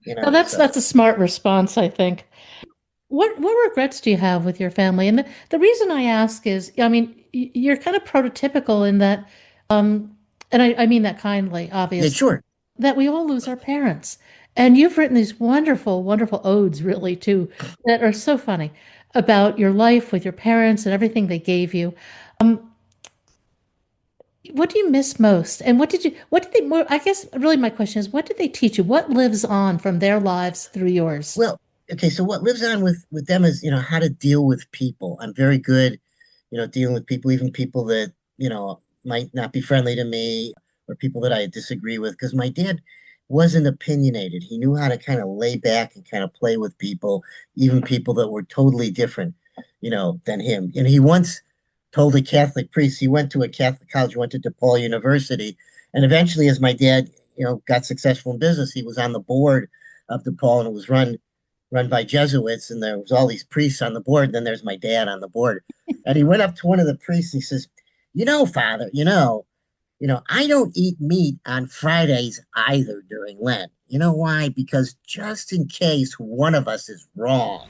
Well, So. that's a smart response, I think. What regrets do you have with your family? And the reason I ask is, I mean, you're kind of prototypical in that, um, and I mean that kindly, Yeah, obviously, sure. that we all lose our parents. And you've written these wonderful, wonderful odes, really, too, that are so funny about your life with your parents and everything they gave you. Um, what do you miss most? And what did they more? I guess really my question is, what did they teach you? What lives on from their lives through yours? Well, okay, so what lives on with them is, how to deal with people. I'm very good, dealing with people, even people that, might not be friendly to me or people that I disagree with, because my dad wasn't opinionated. He knew how to kind of lay back and kind of play with people, even people that were totally different, than him. And he once told a Catholic priest, he went to a Catholic college, went to DePaul University, and eventually, as my dad, got successful in business, he was on the board of DePaul, and it was run by Jesuits, and there was all these priests on the board. And then there's my dad on the board, and he went up to one of the priests. And he says, Father, I don't eat meat on Fridays either during Lent. You know why? Because just in case one of us is wrong.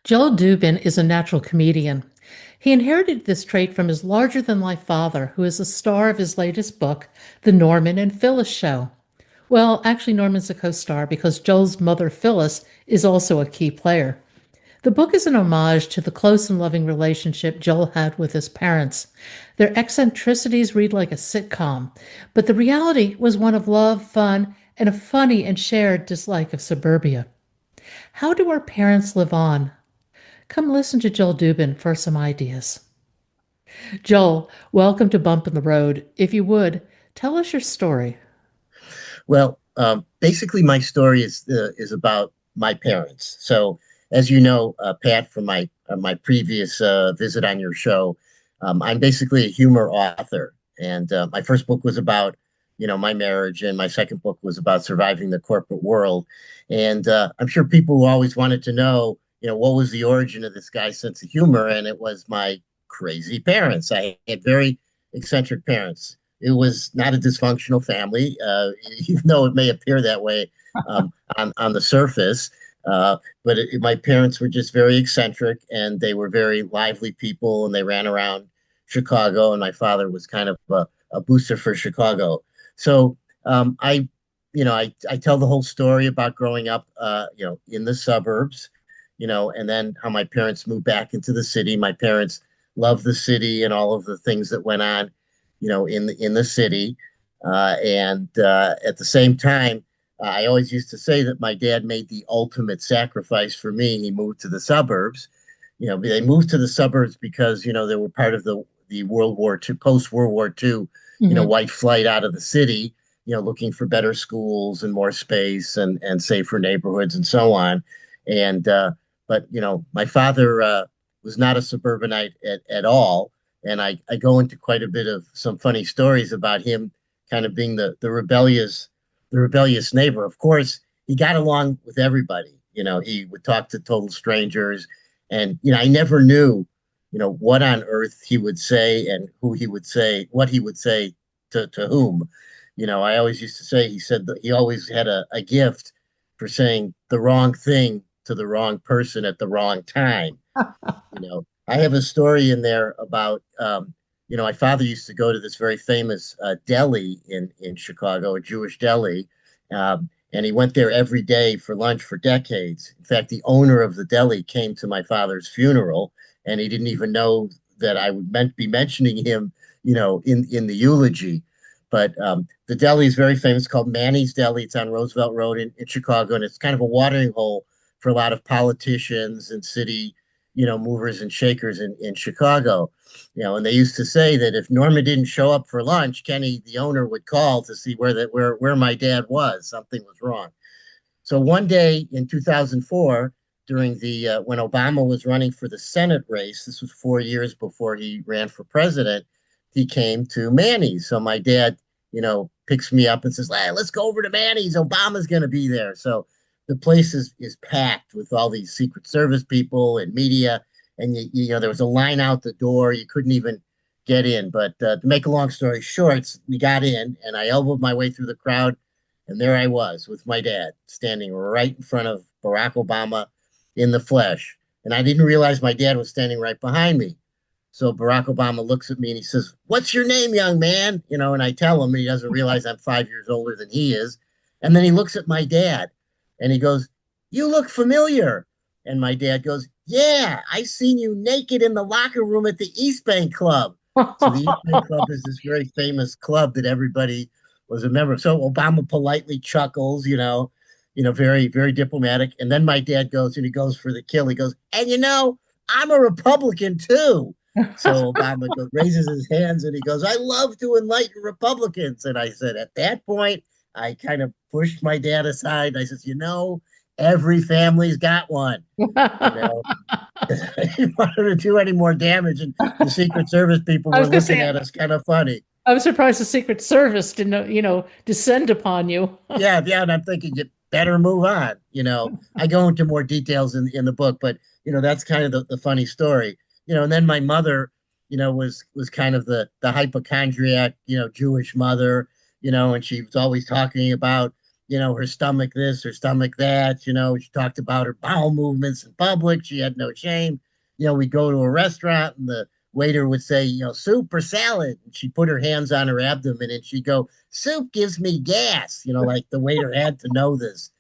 Joel Dubin is a natural comedian. He inherited this trait from his larger than life father, who is the star of his latest book, The Norman and Phyllis Show. Well, actually, Norman's a co star because Joel's mother, Phyllis, is also a key player. The book is an homage to the close and loving relationship Joel had with his parents. Their eccentricities read like a sitcom, but the reality was one of love, fun, and a funny and shared dislike of suburbia. How do our parents live on? Come listen to Joel Dubin for some ideas. Joel, welcome to Bump in the Road. If you would, tell us your story. Well, basically, my story is about my parents. So, as you know, Pat, from my previous visit on your show, I'm basically a humor author, and my first book was about my marriage, and my second book was about surviving the corporate world. And I'm sure people always wanted to know, what was the origin of this guy's sense of humor, and it was my crazy parents. I had very eccentric parents. It was not a dysfunctional family, even though it may appear that way on the surface. But my parents were just very eccentric, and they were very lively people, and they ran around Chicago. And my father was kind of a booster for Chicago. So I tell the whole story about growing up, in the suburbs, and then how my parents moved back into the city. My parents loved the city and all of the things that went on, in the city. And at the same time, I always used to say that my dad made the ultimate sacrifice for me. He moved to the suburbs. They moved to the suburbs because they were part of the World War II, post World War II, Mhm. white flight out of the city. Looking for better schools and more space and safer neighborhoods and so on. And but my father was not a suburbanite at all, and I go into quite a bit of some funny stories about him kind of being the rebellious neighbor. Of course, he got along with everybody. He would talk to total strangers, and I never knew, what on earth he would say and who he would say, what he would say to whom. I always used to say he said that he always had a gift for saying the wrong thing to the wrong person at the wrong time. I have a story in there about, my father used to go to this very famous deli in Chicago, a Jewish deli, and he went there every day for lunch for decades. In fact, the owner of the deli came to my father's funeral, and he didn't even know that I would be mentioning him, in the eulogy. But the deli is very famous, called Manny's Deli. It's on Roosevelt Road in Chicago, and it's kind of a watering hole for a lot of politicians and city movers and shakers in Chicago. And they used to say that if Norma didn't show up for lunch, Kenny, the owner, would call to see where my dad was. Something was wrong. So one day in 2004, during the when Obama was running for the Senate race, this was 4 years before he ran for president, he came to Manny's. So my dad, picks me up and says, hey, let's go over to Manny's. Obama's going to be there. So the place is packed with all these Secret Service people and media. And, there was a line out the door. You couldn't even get in. But to make a long story short, we got in and I elbowed my way through the crowd. And there I was with my dad standing right in front of Barack Obama in the flesh. And I didn't realize my dad was standing right behind me. So Barack Obama looks at me and he says, what's your name, young man? And I tell him, and he doesn't realize I'm 5 years older than he is. And then he looks at my dad and he goes, you look familiar. And my dad goes, yeah, I seen you naked in the locker room at the East Bank Club. So the East Bank Club is this very famous club that everybody was a member of. So Obama politely chuckles, very, very diplomatic. And then my dad goes and he goes for the kill. He goes, and I'm a Republican too. So Obama raises his hands and he goes, I love to enlighten Republicans. And I said, at that point, I kind of pushed my dad aside. I said, every family's got one. I didn't want to do any more damage. And the Secret Service people I were was going to looking say, at us kind of funny. I'm surprised the Secret Service didn't, descend upon you. Yeah, yeah. And I'm thinking you better move on. I go into more details in the book, but that's kind of the funny story. And then my mother, was kind of the hypochondriac, Jewish mother, and she was always talking about, her stomach this, her stomach that, she talked about her bowel movements in public. She had no shame. We'd go to a restaurant and the waiter would say, soup or salad. And she'd put her hands on her abdomen and she'd go, soup gives me gas, like the waiter had to know this,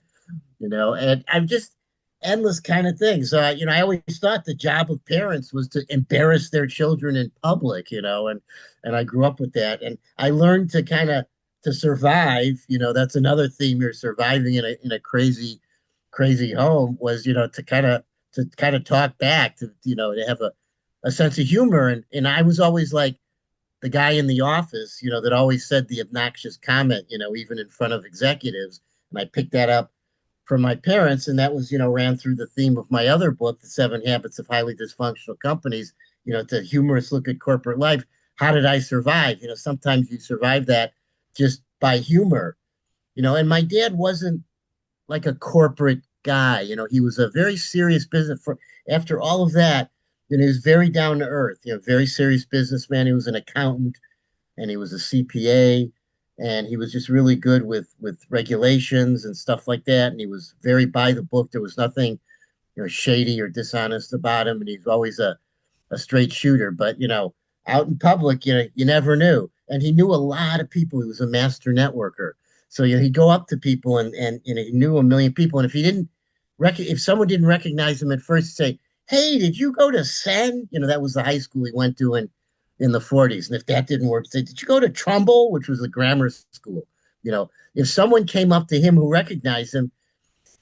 and I'm just endless kind of things. So, I always thought the job of parents was to embarrass their children in public, and I grew up with that. And I learned to kind of to survive, that's another theme you're surviving in a crazy, crazy home was, to kind of talk back to have a sense of humor. And I was always like the guy in the office, that always said the obnoxious comment, even in front of executives. And I picked that up from my parents, and that was, ran through the theme of my other book, The 7 Habits of Highly Dysfunctional Companies, it's a humorous look at corporate life. How did I survive? Sometimes you survive that just by humor, and my dad wasn't like a corporate guy. He was a very serious business for after all of that, he was very down to earth, very serious businessman. He was an accountant and he was a CPA and he was just really good with regulations and stuff like that. And he was very by the book. There was nothing, shady or dishonest about him. And he's always a straight shooter. But out in public, you never knew. And he knew a lot of people. He was a master networker. So he'd go up to people and he knew a million people. And if someone didn't recognize him at first, he'd say, "Hey, did you go to Sen?" That was the high school he went to in the 40s. And if that didn't work, say, "Did you go to Trumbull?" which was a grammar school. If someone came up to him who recognized him,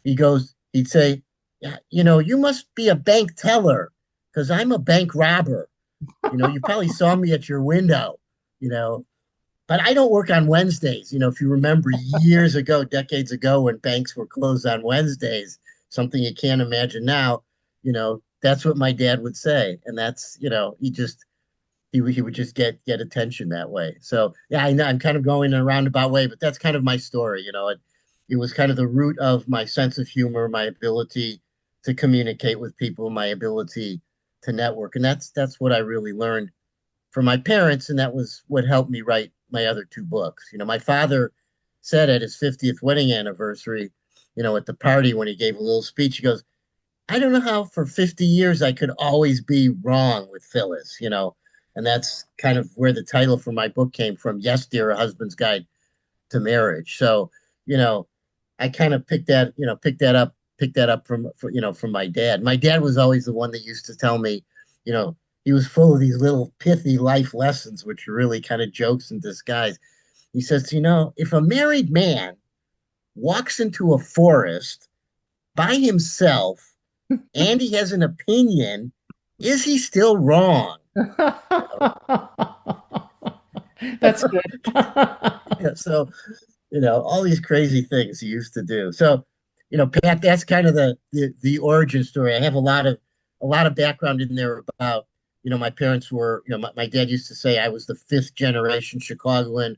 he'd say, "Yeah, you must be a bank teller because I'm a bank robber. You probably saw me at your window, you know, but I don't work on Wednesdays. If you remember years ago, decades ago, when banks were closed on Wednesdays, something you can't imagine now, that's what my dad would say. And that's, he would just get attention that way. So yeah, I know I'm kind of going in a roundabout way, but that's kind of my story. It was kind of the root of my sense of humor, my ability to communicate with people, my ability to network. And that's what I really learned from my parents, and that was what helped me write my other two books. My father said at his 50th wedding anniversary, at the party when he gave a little speech, he goes, I don't know how for 50 years I could always be wrong with Phyllis. And that's kind of where the title for my book came from. Yes, Dear, A Husband's Guide to Marriage. So, I kind of picked that up from my dad. My dad was always the one that used to tell me, he was full of these little pithy life lessons, which are really kind of jokes in disguise. He says, if a married man walks into a forest by himself and he has an opinion, is he still wrong? That's good. Yeah, so, all these crazy things he used to do. So, Pat, that's kind of the origin story. I have a lot of background in there about, my parents were, my dad used to say I was the fifth generation Chicagoan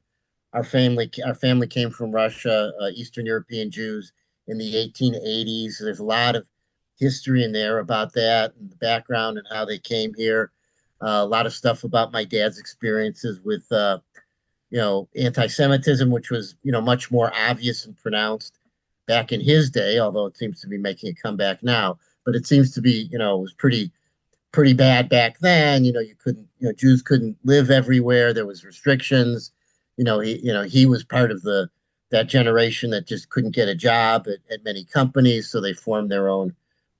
our family came from Russia, Eastern European Jews in the 1880s. There's a lot of history in there about that and the background and how they came here. A lot of stuff about my dad's experiences with anti-Semitism, which was, much more obvious and pronounced back in his day, although it seems to be making a comeback now. But it seems to be, it was pretty bad back then. You couldn't, Jews couldn't live everywhere. There was restrictions. He was part of that generation that just couldn't get a job at many companies, so they formed their own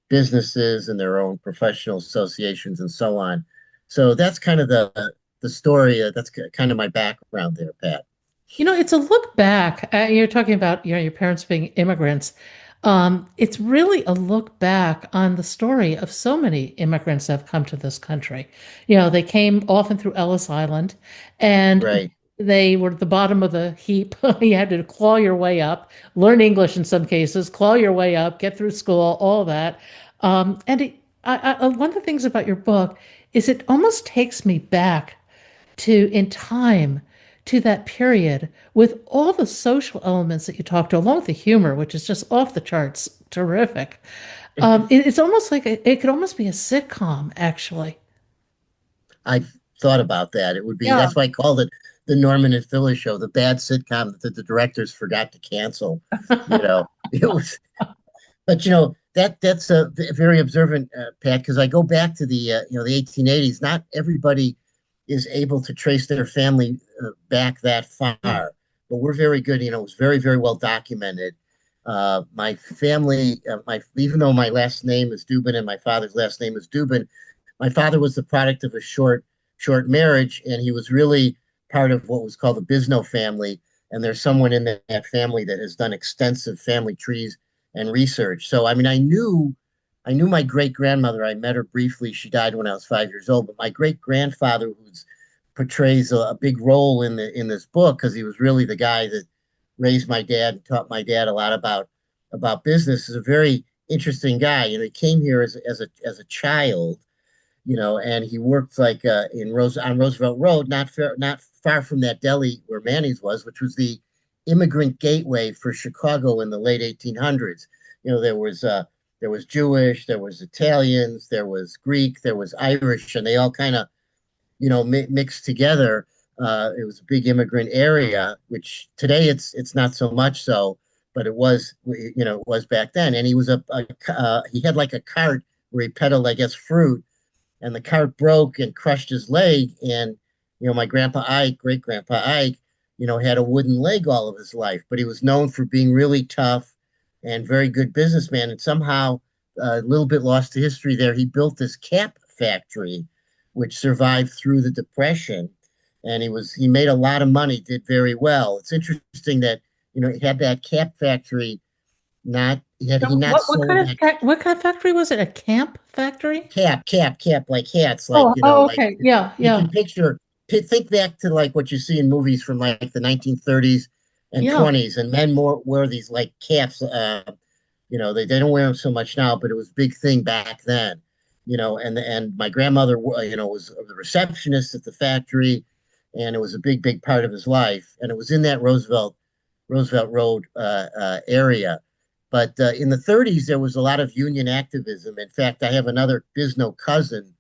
businesses and their own professional associations and so on. So that's kind of the story. That's kind of my background there, Pat. It's a look back. You're talking about, your parents being immigrants. It's really a look back on the story of so many immigrants that have come to this country. They came often through Ellis Island, and Right. they were at the bottom of the heap. You had to claw your way up, learn English in some cases, claw your way up, get through school, all that. One of the things about your book is it almost takes me back in time to that period with all the social elements that you talked to, along with the humor, which is just off the charts, terrific. It's almost like it could almost be a sitcom, actually. I've thought about that. It would be, Yeah. that's why I called it the Norman and Phyllis show, the bad sitcom that the directors forgot to cancel. It was, but that's a very observant, Pat, because I go back to the 1880s. Not everybody is able to trace their family back that far, but we're very good. It was very, very well documented. My family, even though my last name is Dubin and my father's last name is Dubin, my father was the product of a short marriage, and he was really part of what was called the Bisno family. And there's someone in that family that has done extensive family trees and research. So I mean, I knew my great grandmother. I met her briefly. She died when I was 5 years old. But my great grandfather, who portrays a big role in this book, because he was really the guy that raised my dad and taught my dad a lot about business, is a very interesting guy. He came here as a child, and he worked like on Roosevelt Road, not far from that deli where Manny's was, which was the immigrant gateway for Chicago in the late 1800s. There was Jewish, there was Italians, there was Greek, there was Irish, and they all kind of mixed together. It was a big immigrant area, which today it's not so much so, but it was back then. And he had like a cart where he peddled, I guess, fruit, and the cart broke and crushed his leg. And my grandpa Ike, great grandpa Ike, had a wooden leg all of his life, but he was known for being really tough and very good businessman. And somehow, a little bit lost to history there, he built this cap factory, which survived through the Depression. And he made a lot of money, did very well. It's interesting that, he had that cap factory, not, had he So not sold that what kind of factory was it? A camp factory? cap, like hats, like, Oh, like okay. Yeah, you yeah, can think back to like what you see in movies from like the 1930s and yeah. 20s, and men more wear these like caps. They don't wear them so much now, but it was a big thing back then. And my grandmother, was the receptionist at the factory, and it was a big part of his life. And it was in that Roosevelt Road area. But in the 30s, there was a lot of union activism. In fact, I have another Bisno cousin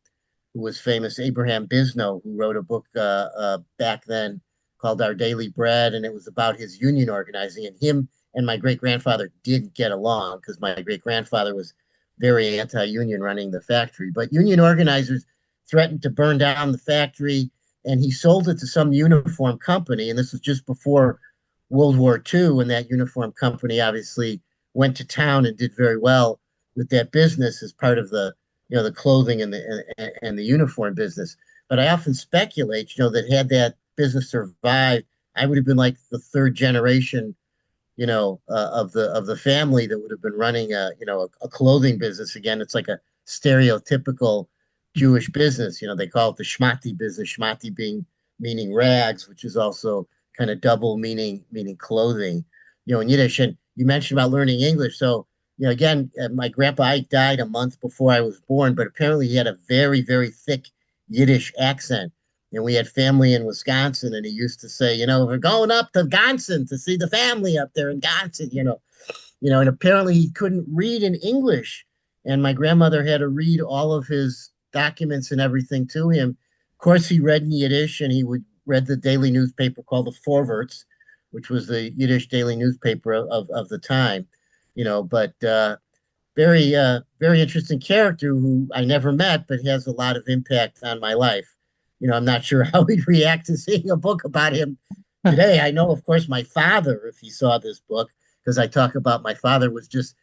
who was famous, Abraham Bisno, who wrote a book back then called Our Daily Bread, and it was about his union organizing. And him and my great grandfather didn't get along because my great grandfather was very anti-union running the factory. But union organizers threatened to burn down the factory, and he sold it to some uniform company. And this was just before World War II, and that uniform company obviously went to town and did very well with that business as part of the clothing and the uniform business. But I often speculate, that had that business survived, I would have been like the third generation, of the family that would have been running a clothing business. Again, it's like a stereotypical Jewish business. They call it the shmati business, shmati being meaning rags, which is also kind of double meaning clothing, in Yiddish. And you mentioned about learning English. So, again, my grandpa Ike died a month before I was born, but apparently he had a very, very thick Yiddish accent. and we had family in Wisconsin, and he used to say, we're going up to Wisconsin to see the family up there in Wisconsin, and apparently he couldn't read in English, and my grandmother had to read all of his documents and everything to him. Of course, he read in Yiddish, and he would read the daily newspaper called the Forwarts, which was the Yiddish daily newspaper of the time, but very interesting character who I never met, but has a lot of impact on my life. I'm not sure how he'd react to seeing a book about him today. I know, of course, my father, if he saw this book, because I talk about my father was just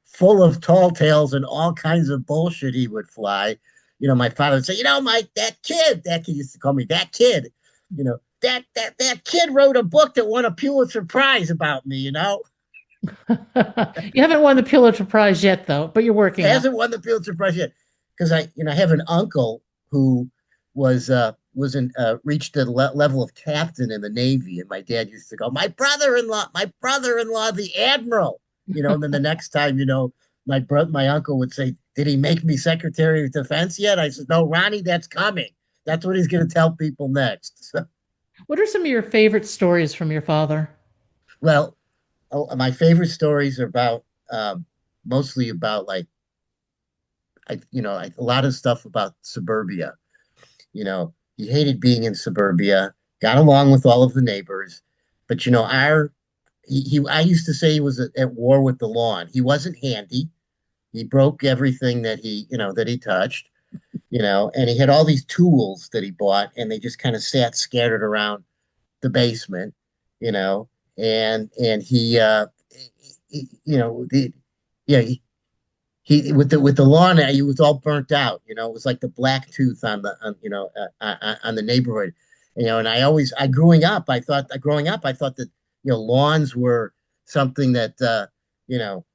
full of tall tales and all kinds of bullshit he would fly. My father would say, that kid used to call me that kid, that kid wrote a book that won a Pulitzer Prize about me. You haven't won the Pulitzer Prize yet, though, but you're It working on hasn't won the Pulitzer Prize yet because I have an uncle who was in reached the level of captain in the Navy, and my dad used to go, my brother-in-law, the admiral, and then the next time, my uncle would say, "Did he make me Secretary of Defense yet?" I said, "No, Ronnie, that's coming. That's what he's going to tell people next." So, it. What are some of your favorite stories from your father? well, my favorite stories are about mostly about like a lot of stuff about suburbia. He hated being in suburbia, got along with all of the neighbors, but I used to say he was at war with the lawn. He wasn't handy. He broke everything that he touched, and he had all these tools that he bought, and they just kind of sat scattered around the basement, you know, and the yeah, he with the lawn, he was all burnt out. It was like the black tooth on the neighborhood. And I growing up, I thought that lawns were something that you know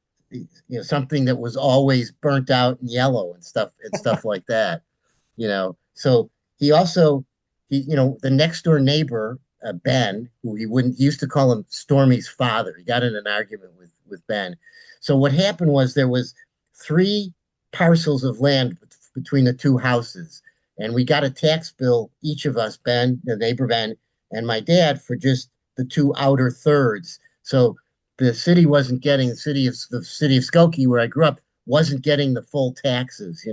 something that was always burnt out and yellow and stuff like that. So he also the next door neighbor, Ben, who he used to call him Stormy's father. He got in an argument with Ben. So what happened was there was three parcels of land between the two houses, and we got a tax bill, each of us, Ben, the neighbor Ben, and my dad, for just the two outer thirds. So the city wasn't getting the city of Skokie, where I grew up, wasn't getting the full taxes.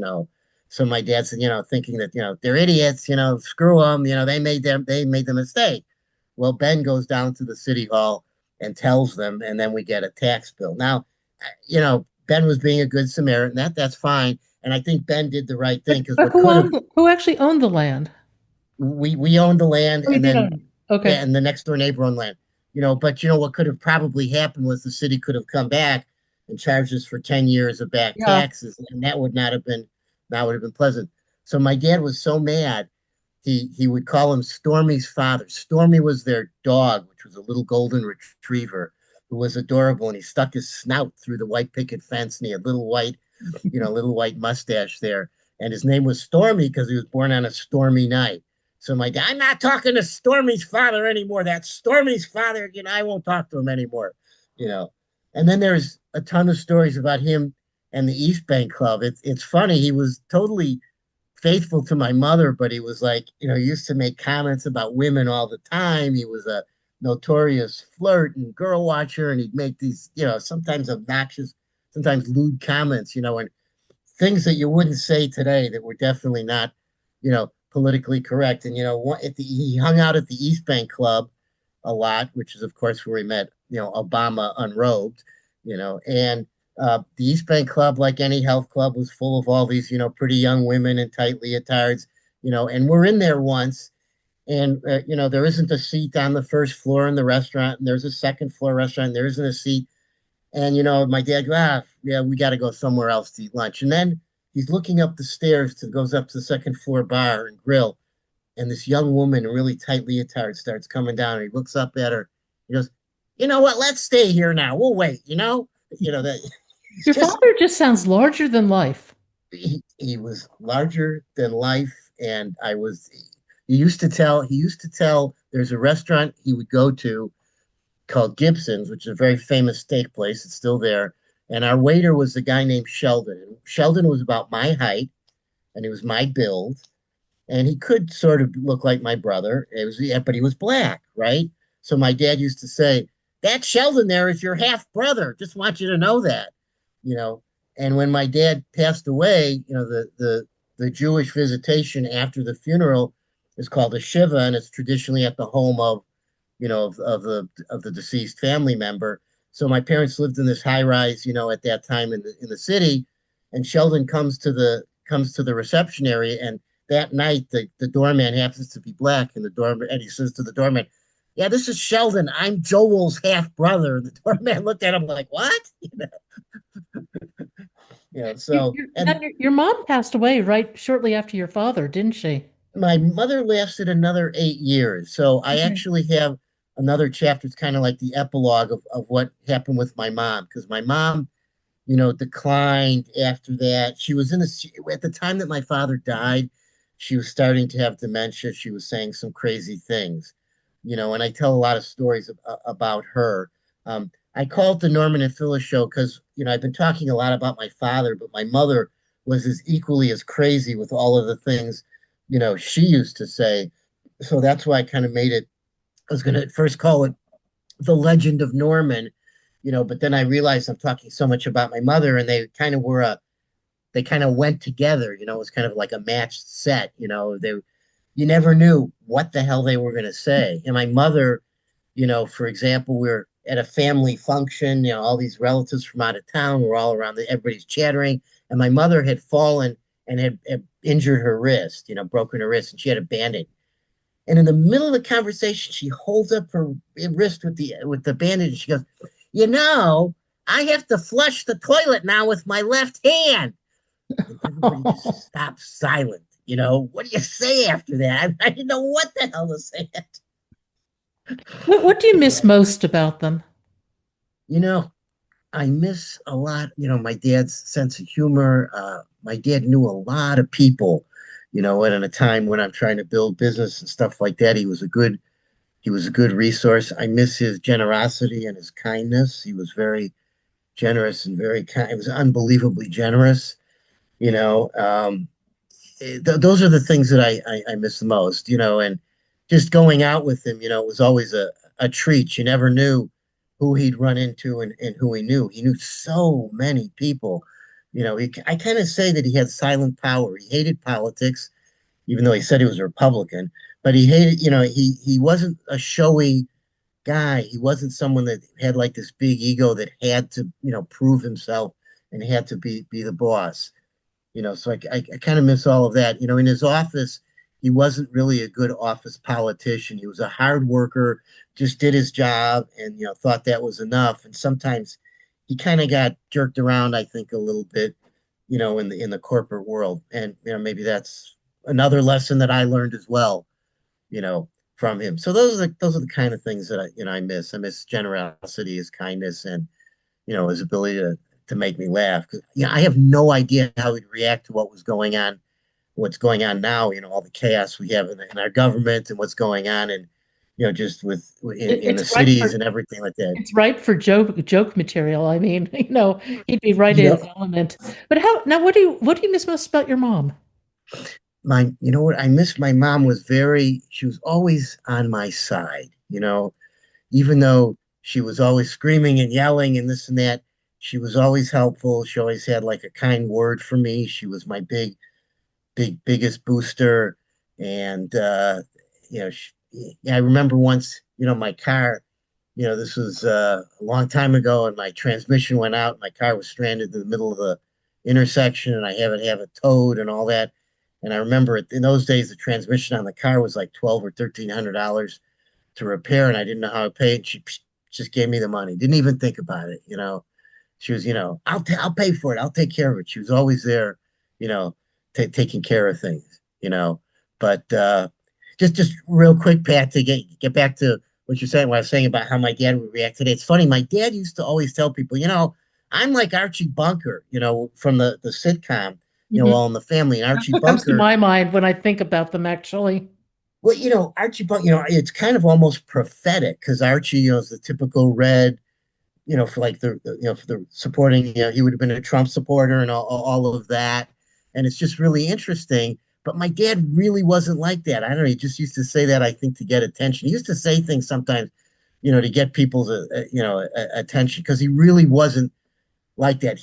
So my dad said, thinking that they're idiots, screw them, they made the mistake. Well, Ben goes down to the city hall and tells them, and then we get a tax bill. Now, Ben was being a good Samaritan. That's fine, and I think Ben did the right thing because But what could have who actually owned the land? we owned the land, Oh, you and did then own it. Okay. yeah, and the next door neighbor owned land. But what could have probably happened was the city could have come back and charged us for 10 years of back Yeah. taxes, and that would have been pleasant. So my dad was so mad, he would call him Stormy's father. Stormy was their dog, which was a little golden retriever who was adorable, and he stuck his snout through the white picket fence, and he had little white mustache there. And his name was Stormy because he was born on a stormy night. So my dad, I'm not talking to Stormy's father anymore. That's Stormy's father. I won't talk to him anymore. You know. And then there's a ton of stories about him and the East Bank Club. It's funny. He was totally faithful to my mother, but he was like, he used to make comments about women all the time. He was a notorious flirt and girl watcher, and he'd make these, sometimes obnoxious, sometimes lewd comments, and things that you wouldn't say today that were definitely not, politically correct. And he hung out at the East Bank Club a lot, which is of course where he met, Obama unrobed, and the East Bank Club, like any health club, was full of all these, pretty young women in tight leotards, and we're in there once, and there isn't a seat on the first floor in the restaurant, and there's a second floor restaurant, and there isn't a seat, and my dad goes, yeah, we got to go somewhere else to eat lunch. And then he's looking up the stairs goes up to the second floor bar and grill. And this young woman in really tight leotard starts coming down. And he looks up at her. He goes, "You know what? Let's stay here now. We'll wait." That he's Your just father just sounds larger than life. he was larger than life. And he used to tell there's a restaurant he would go to called Gibson's, which is a very famous steak place. It's still there. And our waiter was a guy named Sheldon. Sheldon was about my height, and he was my build. and he could sort of look like my brother. It was, yeah, but he was black, right? So my dad used to say, "That Sheldon there is your half brother. Just want you to know that," you know. And when my dad passed away, the Jewish visitation after the funeral is called a shiva, and it's traditionally at the home of, of the deceased family member. So my parents lived in this high rise, at that time in the city, and Sheldon comes to the reception area, and that night the doorman happens to be black, and he says to the doorman, "Yeah, this is Sheldon. I'm Joel's half brother." And the doorman looked at him like, "What?" So Now, and your mom passed away right shortly after your father, didn't she? my mother lasted another 8 years. So I Okay. actually have another chapter. It's kind of like the epilogue of what happened with my mom, because my mom, declined after that. She was at the time that my father died, she was starting to have dementia. She was saying some crazy things, and I tell a lot of stories about her. I call it the Norman and Phyllis show because, I've been talking a lot about my father, but my mother was as equally as crazy with all of the things, she used to say. So that's why I kind of made it. I was going to first call it the Legend of Norman, but then I realized I'm talking so much about my mother, and they kind of went together. It was kind of like a matched set. You never knew what the hell they were going to say. And my mother, for example, we're at a family function. All these relatives from out of town were all around. Everybody's chattering, and my mother had fallen and had injured her wrist. Broken her wrist, and she had a bandage. And in the middle of the conversation, she holds up her wrist with the bandage. And she goes, I have to flush the toilet now with my left hand. And everybody just stops silent. What do you say after that? I didn't know what the hell to say. What do you miss most about them? You know, I miss a lot, my dad's sense of humor. My dad knew a lot of people, and at a time when I'm trying to build business and stuff like that, he was a good resource. I miss his generosity and his kindness. He was very generous and very kind. He was unbelievably generous. You know, those are the things that I miss the most. And just going out with him, it was always a treat. You never knew who he'd run into and who he knew. He knew so many people. I kind of say that he had silent power. He hated politics, even though he said he was a Republican, but he hated, he wasn't a showy guy. He wasn't someone that had like this big ego that had to, prove himself and had to be the boss. So I kind of miss all of that. In his office, he wasn't really a good office politician. He was a hard worker, just did his job and, thought that was enough. And sometimes he kind of got jerked around, I think, a little bit, in the corporate world. And, maybe that's another lesson that I learned as well, from him. So those are the kind of things that I miss. I miss generosity, his kindness, and his ability to make me laugh. Because I have no idea how he'd react to what's going on now. All the chaos we have in our government and what's going on, and just in the It's ripe cities for and everything like that. it's ripe for joke material. I mean, he'd be right You in know, his element. But how now? What do you miss most about your mom? you know what I miss. My mom was she was always on my side. Even though she was always screaming and yelling and this and that, she was always helpful. She always had like a kind word for me. She was my biggest booster. And yeah, I remember once, my car, this was a long time ago, and my transmission went out. My car was stranded in the middle of the intersection, and I have it towed and all that. And I remember in those days, the transmission on the car was like 12 or $1,300 to repair, and I didn't know how to pay it. She just gave me the money, didn't even think about it. She was, I'll pay for it. I'll take care of it. She was always there, you know, taking care of things, But just real quick, Pat, to get back to what I was saying about how my dad would react today. It's funny. My dad used to always tell people, I'm like Archie Bunker, from the sitcom, Mhm. All in the Family. And That's Archie what comes to Bunker, my mind when I think about them, actually. well, Archie Bunker, it's kind of almost prophetic because Archie, is the typical red, for like for the supporting, he would have been a Trump supporter and all of that. And it's just really interesting. But my dad really wasn't like that. I don't know. He just used to say that, I think, to get attention. He used to say things sometimes, to get people's, attention because he really wasn't like that.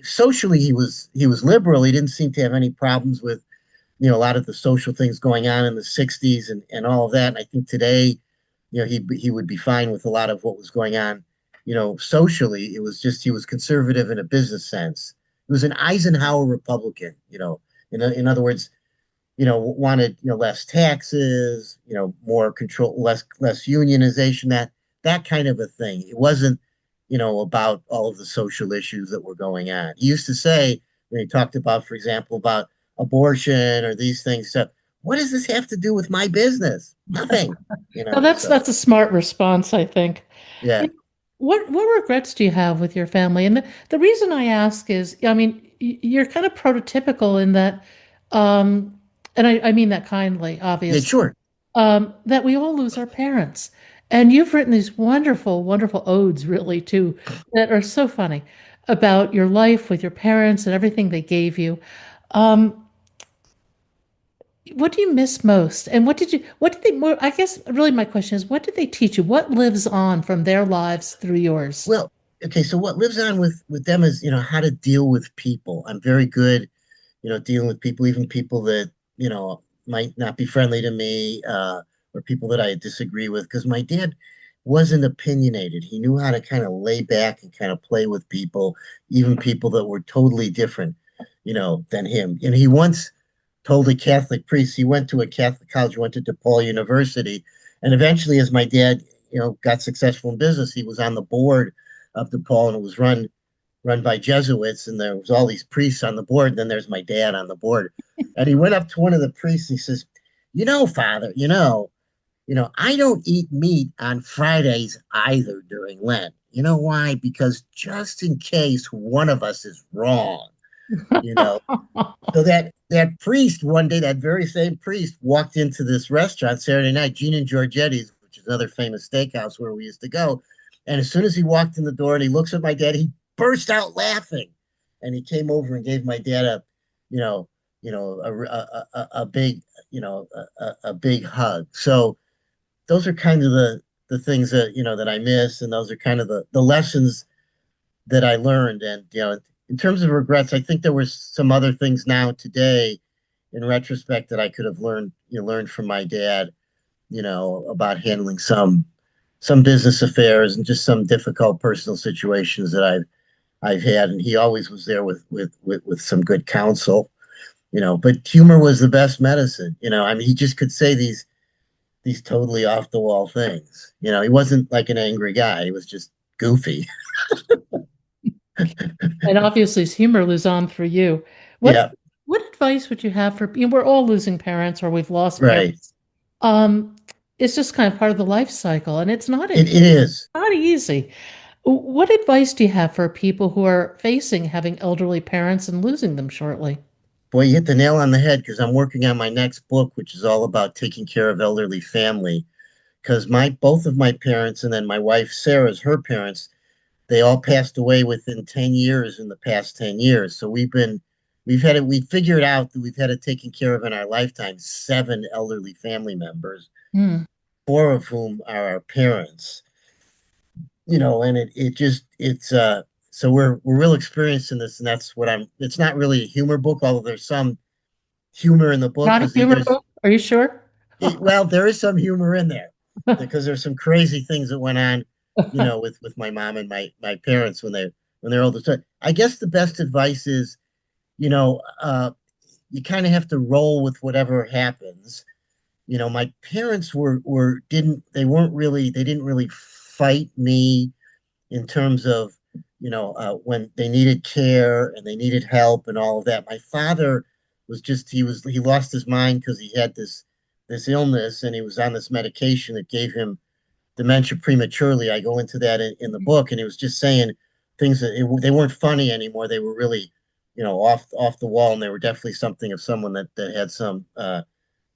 Socially, he was liberal. He didn't seem to have any problems with, a lot of the social things going on in the 60s and all of that. And I think today, he would be fine with a lot of what was going on, socially. It was just he was conservative in a business sense. He was an Eisenhower Republican, in other words, wanted, less taxes, more control, less unionization, that kind of a thing. It wasn't, about all of the social issues that were going on. He used to say when he talked about, for example, about abortion or these things, so what does this have to do with my business? Nothing, Now so that's a smart response, I think. yeah. What regrets do you have with your family? And the reason I ask is, I mean, you're kind of prototypical in that, um, and I mean that kindly, Yeah, obviously, sure. that we all lose our parents. And you've written these wonderful, wonderful odes, really, too, that are so funny about your life with your parents and everything they gave you. Um, what do you miss most? And what did they, more, I guess really my question is, what did they teach you? What lives on from their lives through yours? Well, okay, so what lives on with them is, how to deal with people. I'm very good, dealing with people, even people that, might not be friendly to me, or people that I disagree with, because my dad wasn't opinionated. He knew how to kind of lay back and kind of play with people, even people that were totally different, than him. And he once told a Catholic priest, he went to a Catholic college, went to DePaul University, and eventually, as my dad, got successful in business, he was on the board of DePaul, and it was run by Jesuits, and there was all these priests on the board. And then there's my dad on the board, and he went up to one of the priests. He says, Father, I don't eat meat on Fridays either during Lent. You know why? Because just in case one of us is wrong, you know. So that priest one day, that very same priest, walked into this restaurant Saturday night, Gene and Giorgetti's, which is another famous steakhouse where we used to go. And as soon as he walked in the door and he looks at my dad, he burst out laughing, and he came over and gave my dad you know, a big, a big hug. So those are kind of the things that that I miss, and those are kind of the lessons that I learned. And in terms of regrets, I think there was some other things now today, in retrospect, that I could have learned from my dad, about handling some business affairs and just some difficult personal situations that I've had. And he always was there with some good counsel, But humor was the best medicine. I mean, he just could say these totally off the wall things. He wasn't like an angry guy. He was just goofy. And obviously, his humor lives on for you. What Yeah, what advice would you have for, we're all losing parents or we've lost right. parents. Um, it's just kind of part of the life cycle, and It is. not easy. What advice do you have for people who are facing having elderly parents and losing them shortly? Boy, you hit the nail on the head, because I'm working on my next book, which is all about taking care of elderly family. Because my both of my parents, and then my wife Sarah's, her parents, they all passed away within 10 years, in the past 10 years. So we figured out that we've had it taken care of in our lifetime, seven elderly family members, Hmm. four of whom are our parents. And it just it's so we're real experienced in this, and that's what I'm it's not really a humor book, although there's some humor in the book, Not a because humor book? Are you sure? well, there is some humor in there, because there's some crazy things that went on, with my mom and my parents when they're older. So I guess the best advice is, you kind of have to roll with whatever happens. My parents they didn't really fight me in terms of, when they needed care and they needed help and all of that. My father he lost his mind because he had this illness, and he was on this medication that gave him dementia prematurely. I go into that in the book, and he was just saying things they weren't funny anymore. They were really, off the wall, and they were definitely something of someone that had some, that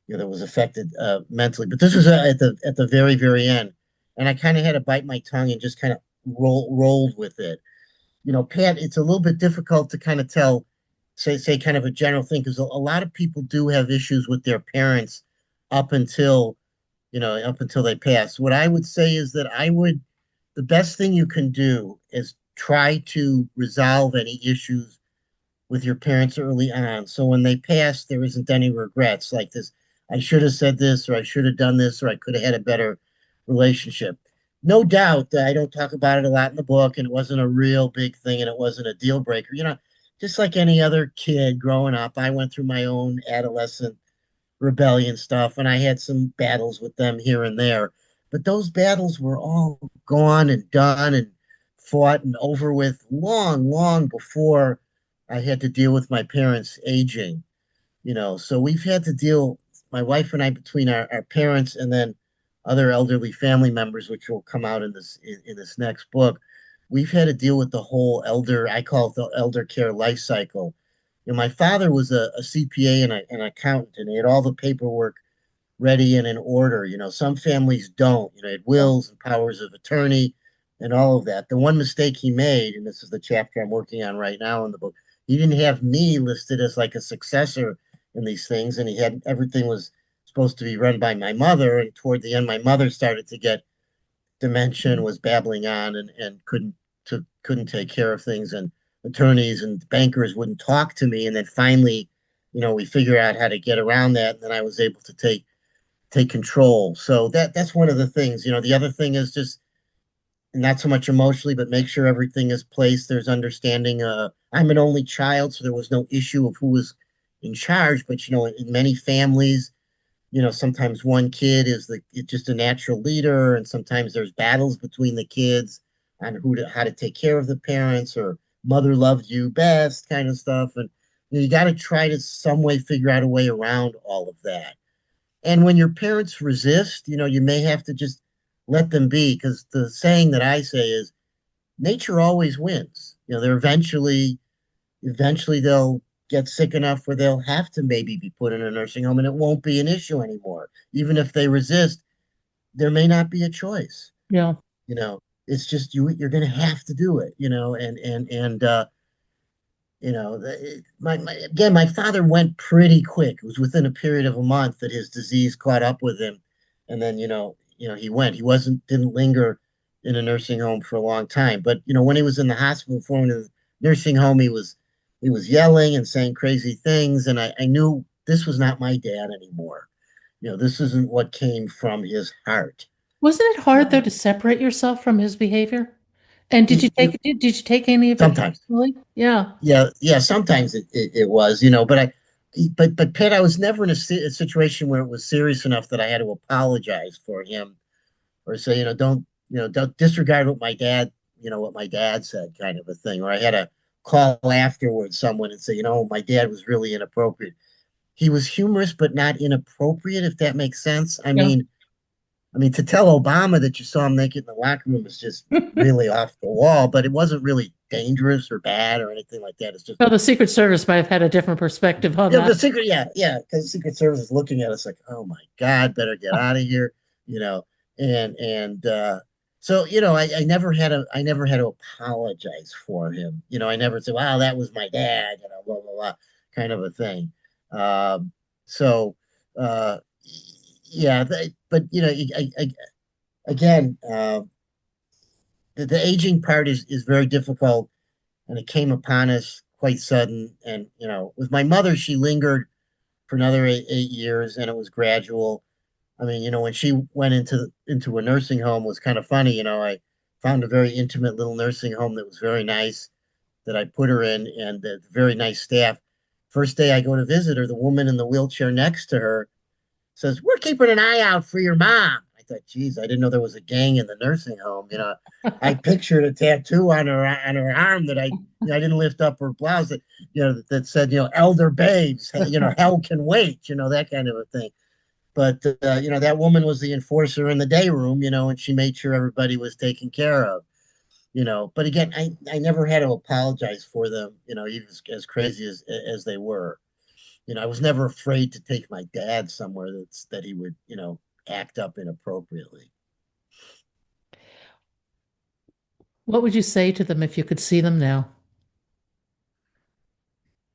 was affected, mentally. But this was, at the very very end, and I kind of had to bite my tongue and just kind of rolled with it. Pat, it's a little bit difficult to kind of tell say kind of a general thing because a lot of people do have issues with their parents up until up until they pass. What I would say is that the best thing you can do is try to resolve any issues with your parents early on. So when they pass, there isn't any regrets like this. I should have said this, or I should have done this, or I could have had a better relationship. No doubt that I don't talk about it a lot in the book, and it wasn't a real big thing, and it wasn't a deal breaker. Just like any other kid growing up, I went through my own adolescent rebellion stuff, and I had some battles with them here and there. But those battles were all gone and done and fought and over with long, long before I had to deal with my parents aging. So we've had to deal, my wife and I, between our parents and then other elderly family members, which will come out in this next book. We've had to deal with the whole elder, I call it the elder care life cycle. My father was a CPA and an accountant, and he had all the paperwork ready and in order. Some families don't. He had wills and powers of attorney and all of that. The one mistake he made, and this is the chapter I'm working on right now in the book, he didn't have me listed as like a successor in these things, and he had everything was supposed to be run by my mother. And toward the end, my mother started to get dementia and was babbling on and couldn't take care of things, and attorneys and bankers wouldn't talk to me. And then finally, we figured out how to get around that, and then I was able to take control. So that's one of the things. The other thing is just not so much emotionally, but make sure everything is placed. There's understanding. I'm an only child, so there was no issue of who was in charge. But in many families, sometimes one kid is just a natural leader, and sometimes there's battles between the kids on how to take care of the parents, or mother loved you best kind of stuff. And you got to try to some way figure out a way around all of that. And when your parents resist, you may have to just let them be, because the saying that I say is nature always wins. They're eventually they'll get sick enough where they'll have to maybe be put in a nursing home, and it won't be an issue anymore. Even if they resist, there may not be a choice. Yeah. You know, it's just you're going to have to do it. And again, my father went pretty quick. It was within a period of a month that his disease caught up with him, and then he went. He didn't linger in a nursing home for a long time. But when he was in the hospital before in the nursing home, he was yelling and saying crazy things, and I knew this was not my dad anymore. This isn't what came from his heart. Wasn't it You hard though know, to separate yourself from his behavior? And did you you, take you did you take any of it sometimes. personally? Yeah. Yeah, sometimes it was, but Pitt, I was never in a situation where it was serious enough that I had to apologize for him or say, don't disregard what my dad said, kind of a thing. Or I had to call afterwards someone and say, my dad was really inappropriate. He was humorous, but not inappropriate, if that makes sense. I Yeah. mean, to tell Obama that you saw him naked in the locker room is just really off the wall, but it wasn't really dangerous or bad or anything like that. It's just, Well, the Secret Service might have had a different perspective on that. the secret, yeah, because the Secret Service is looking at us like, oh my God, better get out of here, you know, and so I never had to apologize for him. I never said, wow, that was my dad, blah blah blah, kind of a thing. So uh, yeah, but again, the aging part is very difficult, and it came upon us quite sudden. And with my mother, she lingered for another 8 years, and it was gradual. I mean, when she went into a nursing home, it was kind of funny. I found a very intimate little nursing home that was very nice that I put her in, and very nice staff. First day I go to visit her, the woman in the wheelchair next to her says, "We're keeping an eye out for your mom." I thought, geez, I didn't know there was a gang in the nursing home. I pictured a tattoo on her arm that I didn't lift up her blouse that said, elder babes, hell can wait, that kind of a thing. But that woman was the enforcer in the day room, and she made sure everybody was taken care of. But again, I never had to apologize for them, even as crazy as they were. I was never afraid to take my dad somewhere that he would, act up inappropriately. What would you say to them if you could see them now?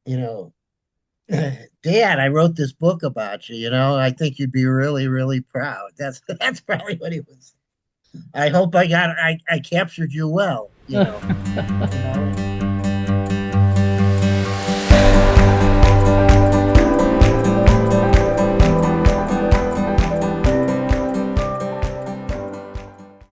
you know, Dad, I wrote this book about you. I think you'd be really, really proud. That's probably what he was. I hope I captured you well. You know.